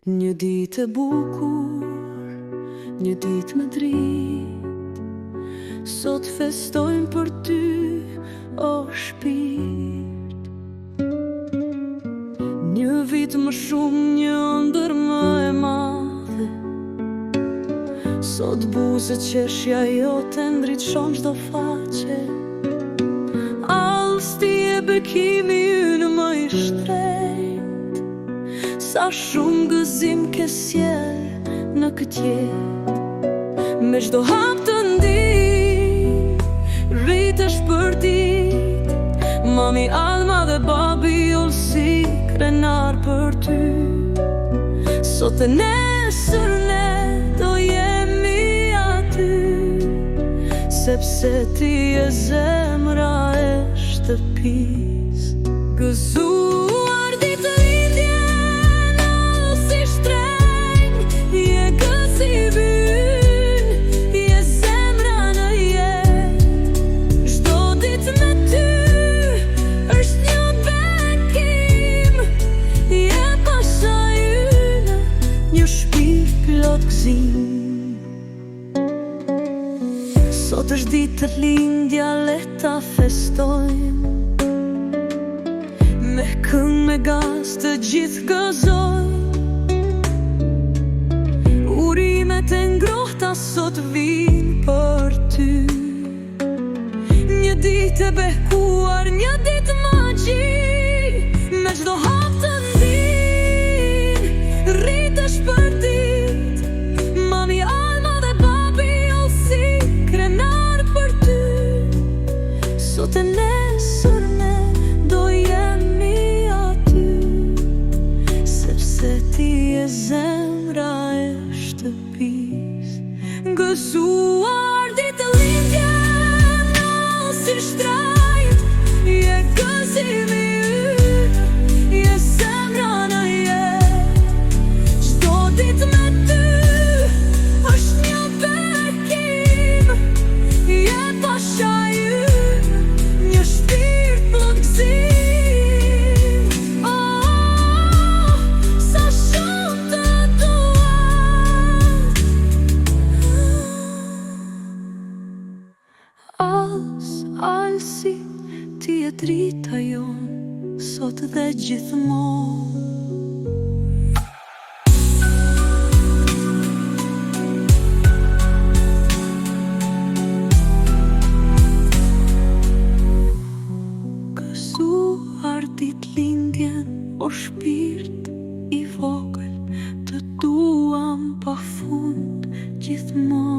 Një ditë e bukur, një ditë me dritë, sot festojmë për ty, o shpirt. Një vit më shumë, një ëndër më e madhe, sot buze qeshja jote ndriçon çdo faqe. Allsti e bekimi ynë më i shtrejt, sa shumë gëzim ke sjell në këtë jetë. Me çdo hap të ndi, rritesh për ditë, mami Alma dhe babi Olsi krenar për ty. Sot e nesër ne do jemi aty, sepse ti e zemra e shtëpis. Gëzuar ditë lindjen, o si shtrejnë, je gëzimi ynë, je zemra në jetë. Çdo ditë me ty është një bekim, je pasha ynë, një shpirt plot gëzim. Sot është ditë lindja, le ta festojmë, me këngë me gaz të gjithë gëzojmë. Urimet e ngrohta sot vinë për ty. Një ditë e bekuar, një ditë magji, me çdo hap të ndi, rritesh për ditë, mami Alma dhe babi Olsi krenar për ty. Sot e nesër ne do jemi aty, sepse ti e zemra e shtëpis. Gëzuar ditë lindjen, o si shtrajt, je gëzimi ynë, je zemra në jetë. Çdo ditë me ty është një bekim, je pasha ynë, një shpirt plot gëzim. Oh, sa shumë të dua. Alsi, ti e drita jon, sot dhe gjithmonë. Gëzuar ditë lindjen, o shpirt i vogël, të duam pafund gjithmonë.